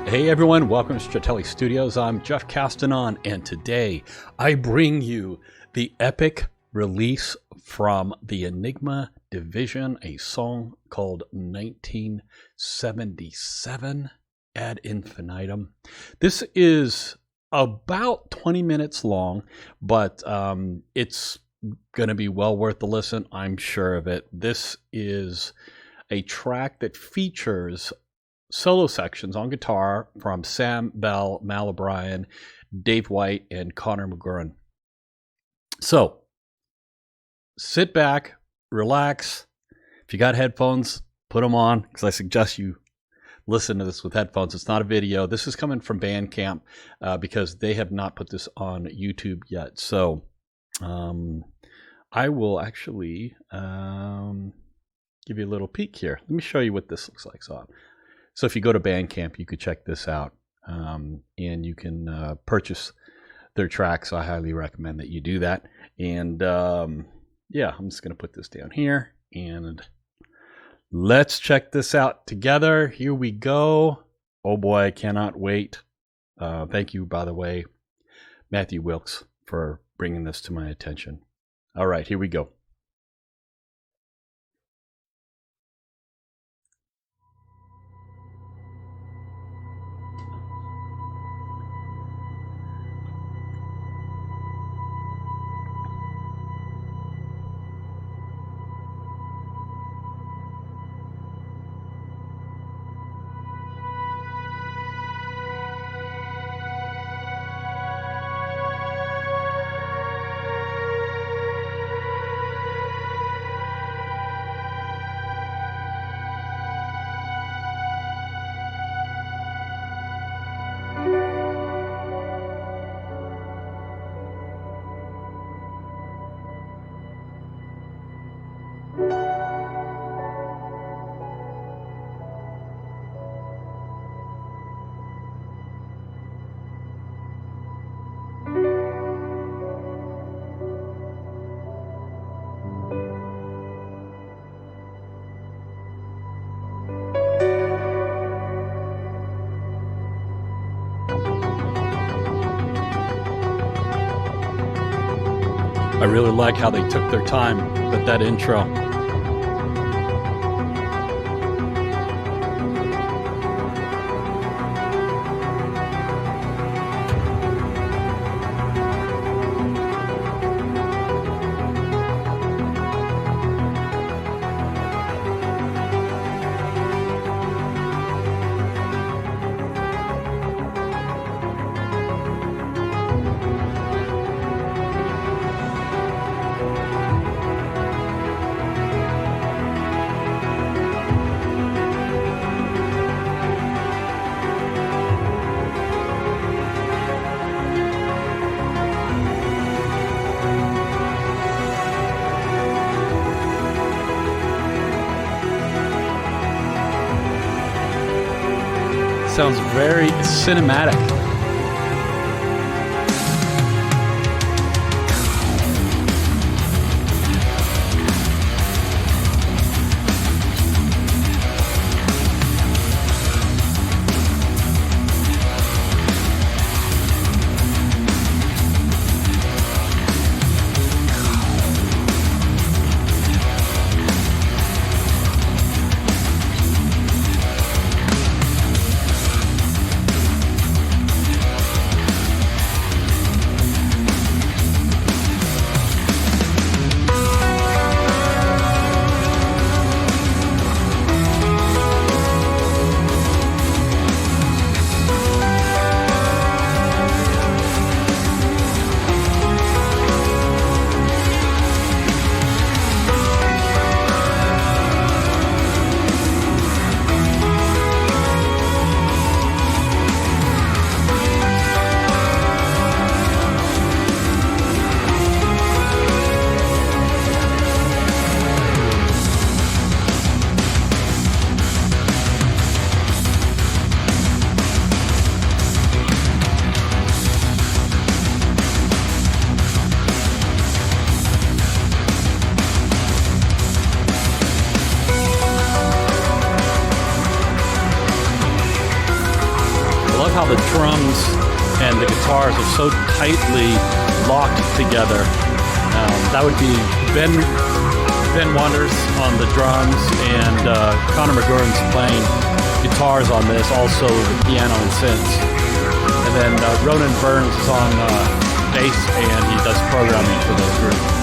Hey everyone, welcome to Stratele Studios. I'm Jeff Castanon, and today I bring you the epic release from the Enigma division, a song called 1977 ad infinitum. This is about 20 minutes long, but it's going to be well worth the listen. I'm sure of it. This is a track that features solo sections on guitar from Sam Bell, Mal O'Brien, Dave White, and Connor McGurran. So sit back, relax. If you got headphones, put them on, because I suggest you listen to this with headphones. It's not a video. This is coming from Bandcamp because they have not put this on YouTube yet. So I will actually give you a little peek here. Let me show you what this looks like. So if you go to Bandcamp, you could check this out, and you can purchase their tracks. I highly recommend that you do that. And yeah, I'm just going to put this down here, and let's check this out together. Here we go. Oh boy, I cannot wait. Thank you, by the way, Matthew Wilkes, for bringing this to my attention. All right, here we go. I really like how they took their time with that intro. Sounds very cinematic. drums and the guitars are so tightly locked together. That would be Ben Wonders on the drums, and Connor McGurran's playing guitars on this, also the piano and synths. And then Ronan Burns is on bass, and he does programming for the group.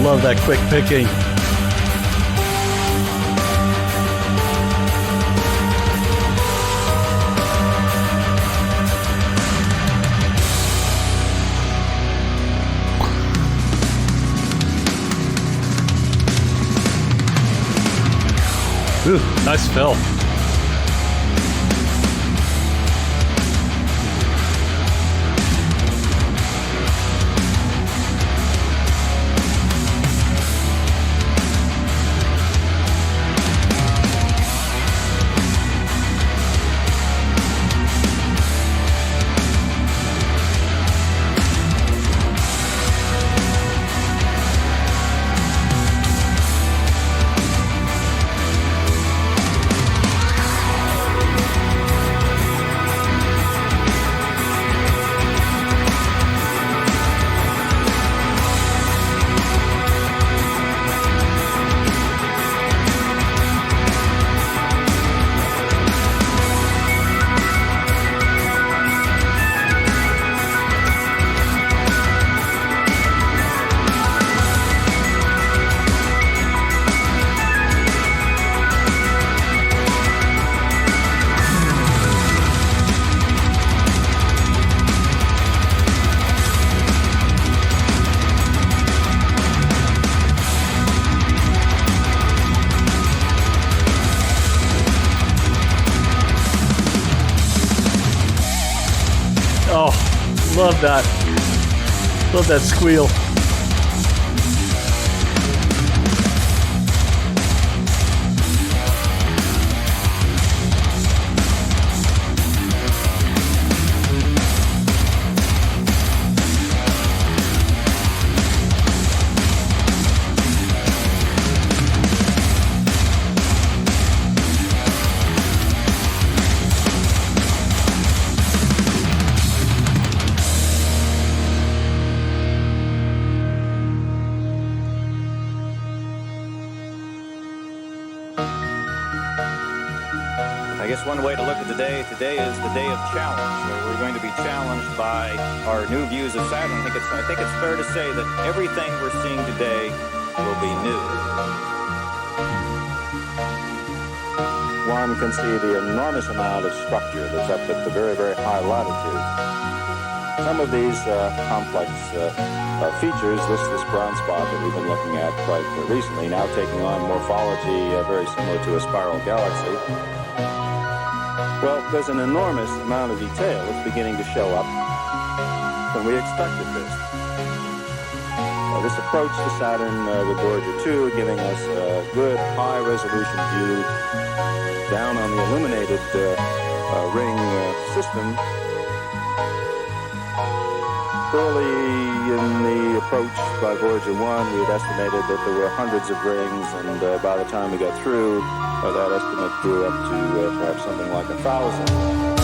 Love that quick picking. Ooh, nice fill. Oh, love that. Love that squeal. I guess one way to look at today is the day of challenge, where we're going to be challenged by our new views of Saturn. I think it's fair to say that everything we're seeing today will be new. One can see the enormous amount of structure that's up at the very, very high latitude. Some of these complex features, this brown spot that we've been looking at quite recently, now taking on morphology very similar to a spiral galaxy. Well, there's an enormous amount of detail that's beginning to show up when we expected this. This approach to Saturn with Voyager 2 giving us a good high-resolution view down on the illuminated ring system. Early in the approach by Voyager 1, we had estimated that there were hundreds of rings, and by the time we got through, that estimate grew up to perhaps something like 1,000.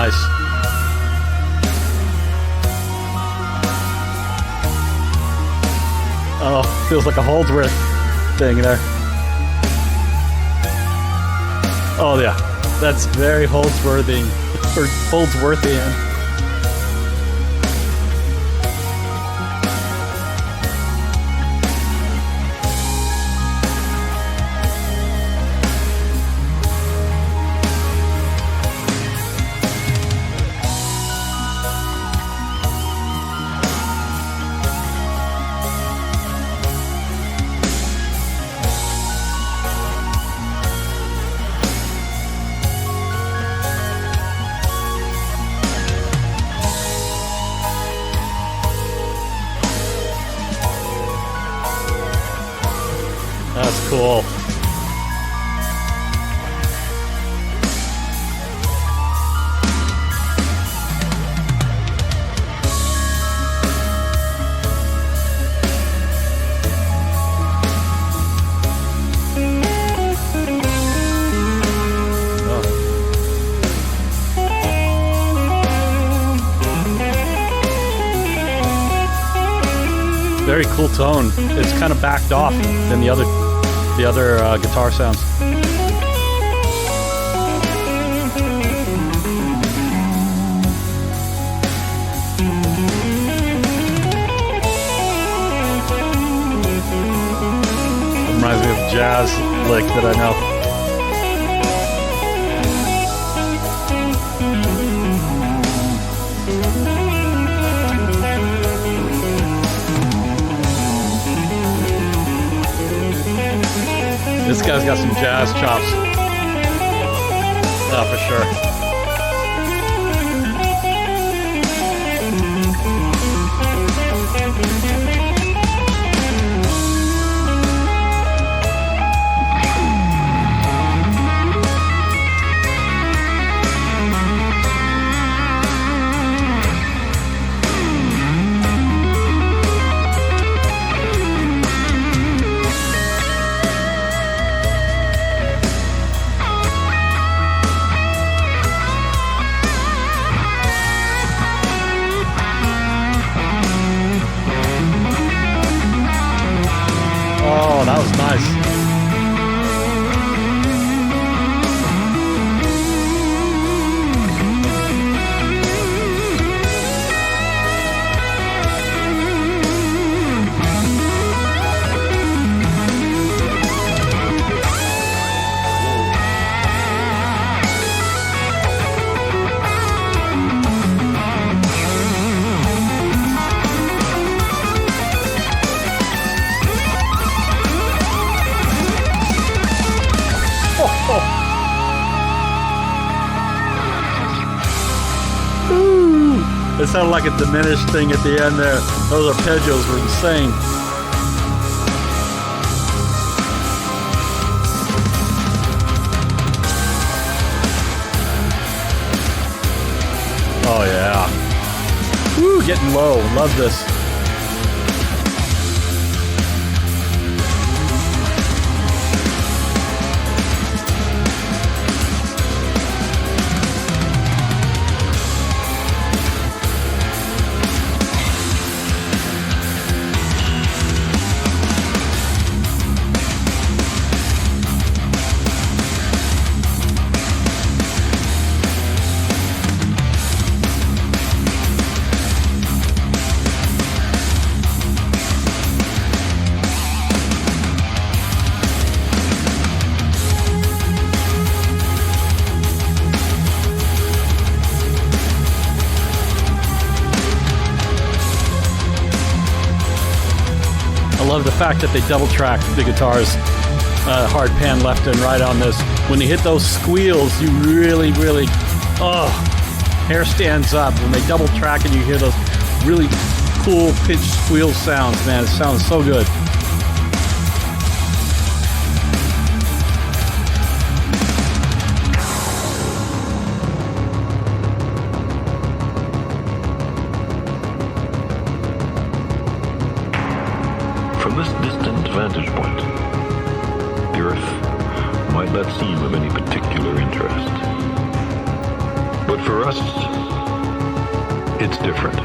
nice. Oh, feels like a Holdsworth thing there. Oh yeah, that's very Holdsworthian. That's cool. Very cool tone. It's kind of backed off than the other guitar sounds. Reminds me of a jazz lick that I know. This guy's got some jazz chops. Oh, for sure. Oh, that was nice. It sounded like a diminished thing at the end there. Those arpeggios were insane. Oh yeah. Woo, getting low. Love this. I love the fact that they double track the guitars, hard pan left and right on this. When you hit those squeals, you really, hair stands up. When they double track and you hear those really cool pitched squeal sounds, man, it sounds so good. From this distant vantage point, the Earth might not seem of any particular interest. But for us, it's different.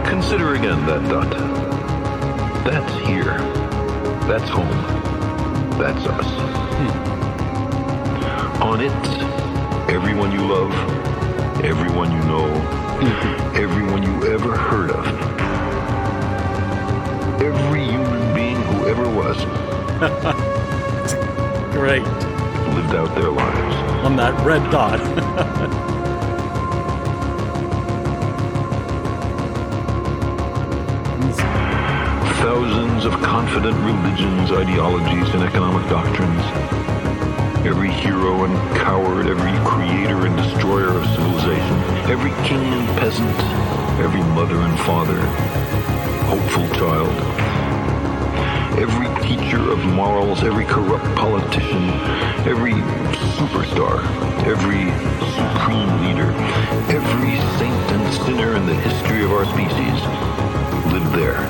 Consider again that dot. That's here. That's home. That's us. On it, everyone you love, everyone you know, everyone you ever heard of, every human being who ever was, Great. lived out their lives. On that red dot. Thousands of confident religions, ideologies, and economic doctrines. Every hero and coward, every creator and destroyer of civilization, every king and peasant, every mother and father, hopeful child, every teacher of morals, every corrupt politician, every superstar, every supreme leader, every saint and sinner in the history of our species lived there.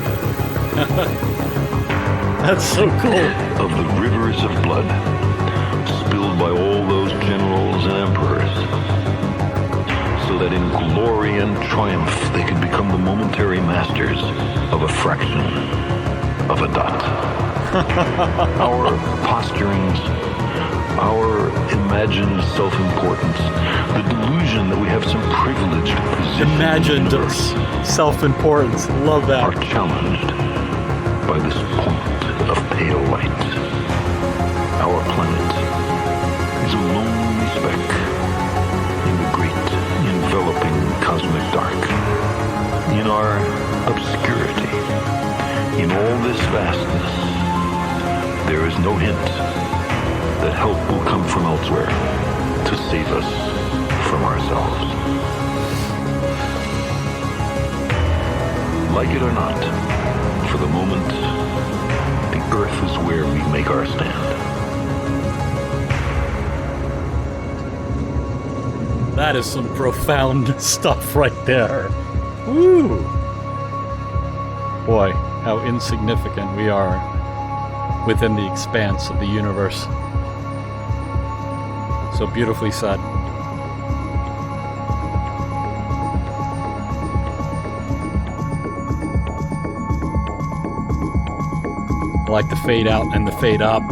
That's so cool. Of the rivers of blood spilled by all those generals and emperors, so that in glory and triumph they could become the momentary masters of a fraction of a dot. Our posturings, our imagined self-importance, the delusion that we have some privileged position Imagined in the universe, self-importance. Love are that. challenged by this point of pale light. Our planet is a lonely speck in the great enveloping cosmic dark. In our obscurity, in all this vastness, there is no hint that help will come from elsewhere to save us from ourselves. Like it or not, for the moment, the Earth is where we make our stand. That is some profound stuff right there. Woo! Boy, how insignificant we are within the expanse of the universe. So beautifully said. I like the fade out and the fade up.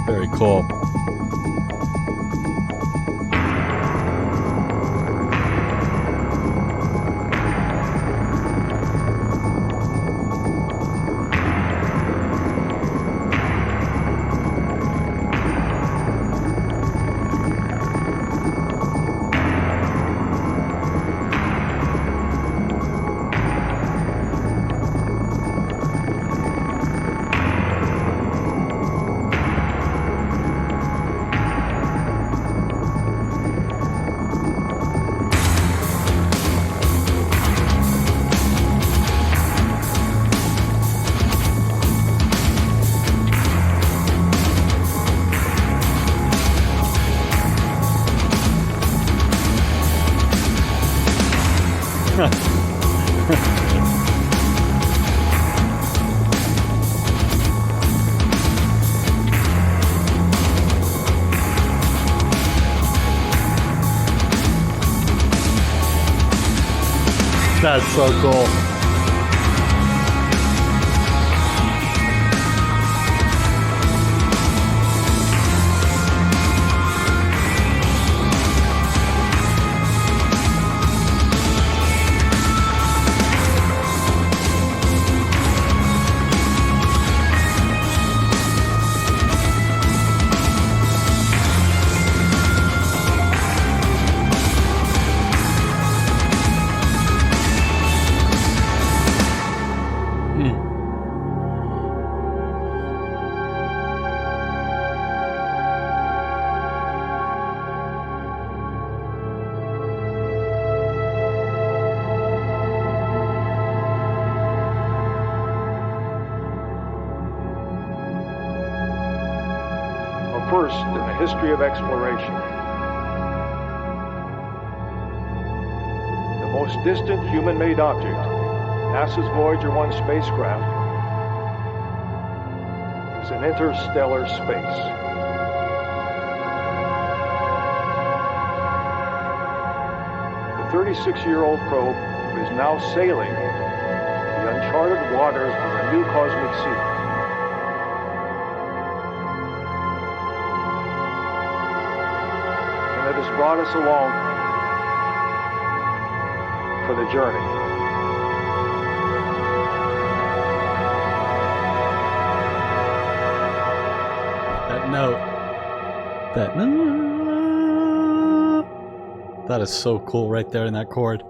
Very cool. That's so cool. First in the history of exploration. The most distant human-made object NASA's Voyager 1 spacecraft is in interstellar space. The 36-year-old probe is now sailing the uncharted waters of a new cosmic sea. And it has brought us along for the journey. That note. That is so cool right there in that chord.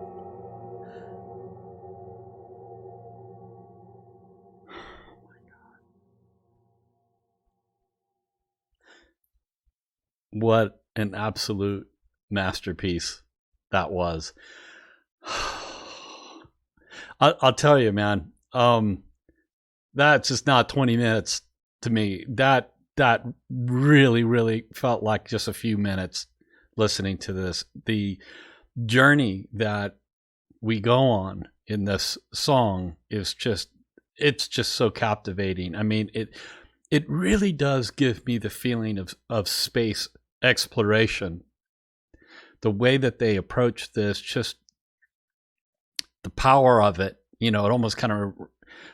What an absolute masterpiece that was. I'll tell you, man. That's just not 20 minutes to me. That really, really felt like just a few minutes listening to this. The journey that we go on in this song is just, it's just so captivating. I mean, it really does give me the feeling of space exploration. The way that they approach this, just the power of it, it almost kind of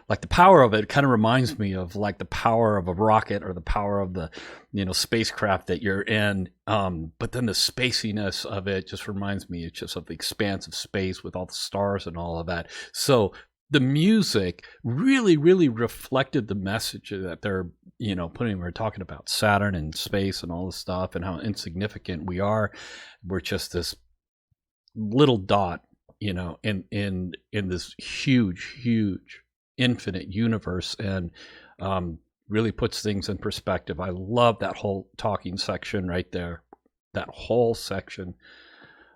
like the power of it kind of reminds me of like the power of a rocket or the power of the, spacecraft that you're in. But then the spaciness of it just reminds me just of the expanse of space with all the stars and all of that. So the music really, really reflected the message that they're, putting. We're talking about Saturn and space and all this stuff and how insignificant we are. We're just this little dot, in this huge infinite universe, and really puts things in perspective. I love that whole talking section right there. That whole section.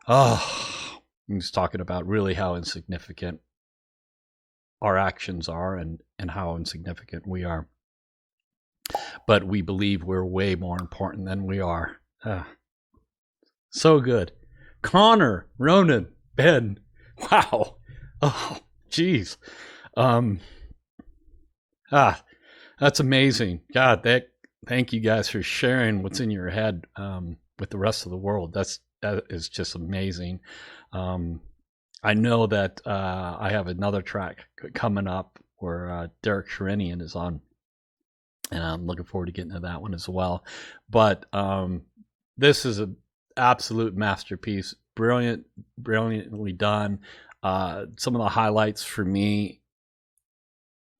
Oh, he's talking about really how insignificant our actions are and how insignificant we are. But we believe we're way more important than we are. So good. Connor, Ronan, Ben. Wow. Oh, geez. That's amazing. God, thank you guys for sharing what's in your head with the rest of the world. That is just amazing. I know that I have another track coming up where Derek Sherinian is on, and I'm looking forward to getting to that one as well. But this is an absolute masterpiece. Brilliantly done. Some of the highlights for me,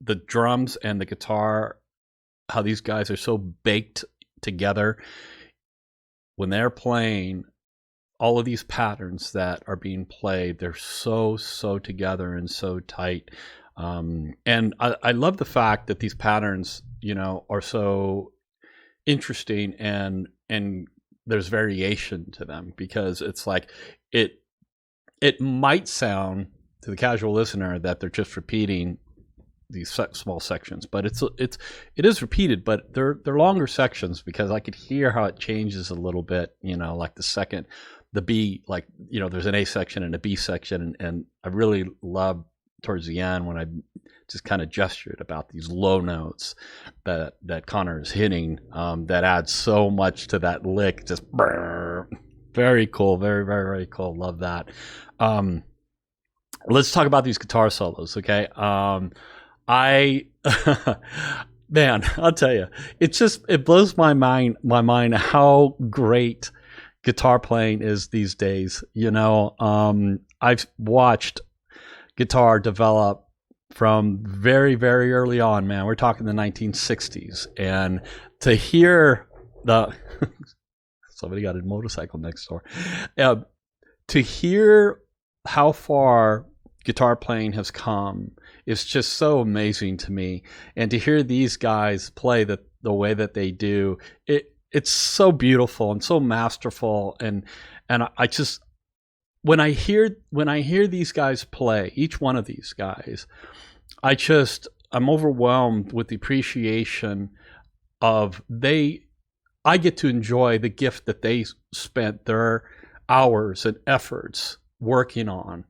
the drums and the guitar, how these guys are so baked together when they're playing. All of these patterns that are being played, they're so together and so tight. And I love the fact that these patterns, are so interesting and there's variation to them, because it's like it might sound to the casual listener that they're just repeating these small sections, but it is repeated, but they're longer sections, because I could hear how it changes a little bit, like the B, like, there's an A section and a B section. And I really love towards the end when I just kind of gestured about these low notes that Connor is hitting, that adds so much to that lick. Just very cool. Very, very, very cool. Love that. Let's talk about these guitar solos. Okay. Man, I'll tell you, it blows my mind how great guitar playing is these days. I've watched guitar develop from very, very early on, man. We're talking the 1960s. And to hear somebody got a motorcycle next door. To hear how far guitar playing has come is just so amazing to me. And to hear these guys play the way that they do, it's so beautiful and so masterful. And I just, when I hear these guys play, each one of these guys, I'm overwhelmed with the appreciation of I get to enjoy the gift that they spent their hours and efforts working on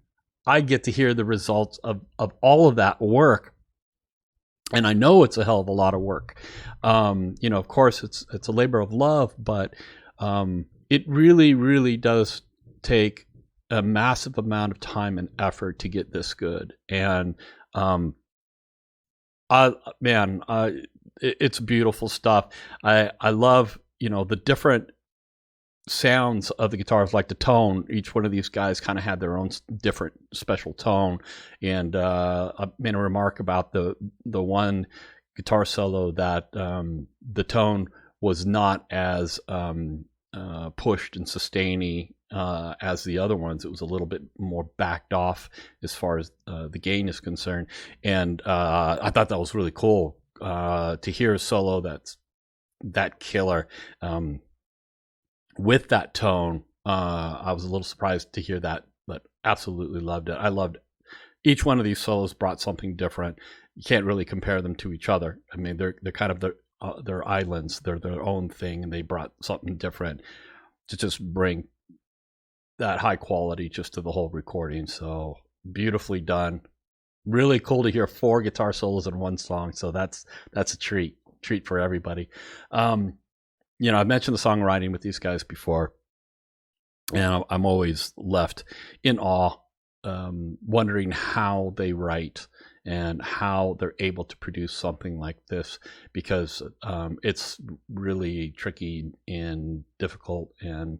I get to hear the results of all of that work. And I know it's a hell of a lot of work. Of course, it's a labor of love, but it really, really does take a massive amount of time and effort to get this good. And it's beautiful stuff. I love the different sounds of the guitars, like the tone. Each one of these guys kind of had their own different special tone. And I made a remark about the one guitar solo that the tone was not as pushed and sustainy as the other ones. It was a little bit more backed off as far as the gain is concerned. And I thought that was really cool to hear a solo that's that killer. With that tone, I was a little surprised to hear that, but absolutely loved it. I loved each one of these solos brought something different. You can't really compare them to each other. I mean, they're kind of their islands. They're their own thing, and they brought something different to just bring that high quality just to the whole recording. So beautifully done. Really cool to hear 4 guitar solos in one song. So that's a treat for everybody. I mentioned the songwriting with these guys before, and I'm always left in awe, wondering how they write and how they're able to produce something like this, because it's really tricky and difficult, and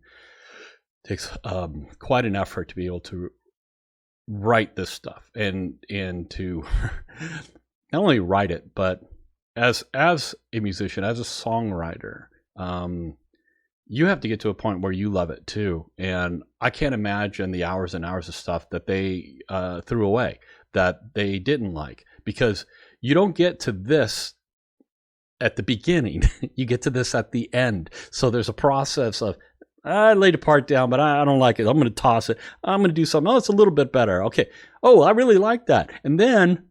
takes quite an effort to be able to write this stuff and to not only write it, but as a musician, as a songwriter. You have to get to a point where you love it too. And I can't imagine the hours and hours of stuff that they threw away, that they didn't like, because you don't get to this at the beginning. You get to this at the end. So there's a process of, I laid a part down, but I don't like it. I'm going to toss it. I'm going to do something. Oh, it's a little bit better. Okay. Oh, I really like that. And then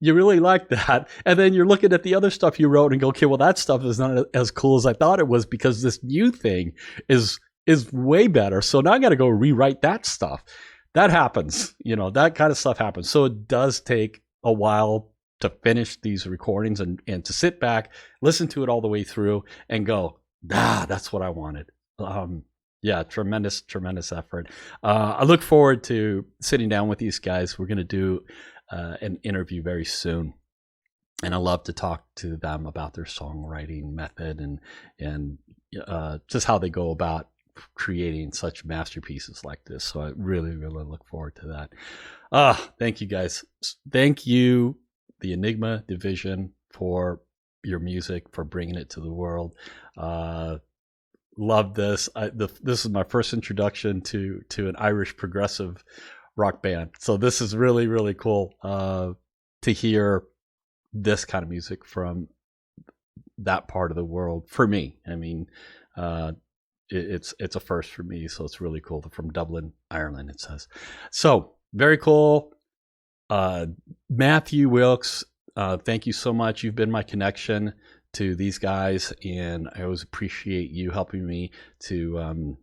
you really like that. And then you're looking at the other stuff you wrote and go, okay, well, that stuff is not as cool as I thought it was, because this new thing is way better. So now I got to go rewrite that stuff. That happens, that kind of stuff happens. So it does take a while to finish these recordings and to sit back, listen to it all the way through and go, that's what I wanted. Tremendous effort. I look forward to sitting down with these guys. We're going to do an interview very soon, and I love to talk to them about their songwriting method and just how they go about creating such masterpieces like this. So I really, really look forward to that. Thank you guys. Thank you, the Enigma division, for your music, for bringing it to the world. Love this. This is my first introduction to an Irish progressive rock band. So this is really, really cool to hear this kind of music from that part of the world for me. I mean, it's a first for me, so it's really cool. From Dublin, Ireland, it says. So very cool. Matthew Wilkes, thank you so much. You've been my connection to these guys, and I always appreciate you helping me to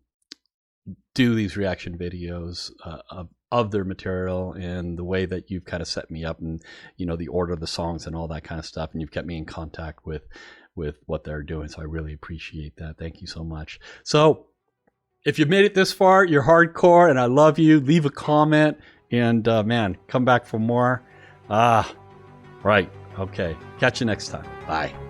do these reaction videos of their material, and the way that you've kind of set me up, and the order of the songs and all that kind of stuff, and you've kept me in contact with what they're doing. So I really appreciate that. Thank you so much. So if you've made it this far, you're hardcore, and I love you. Leave a comment, and man, come back for more. Right. Okay. Catch you next time. Bye.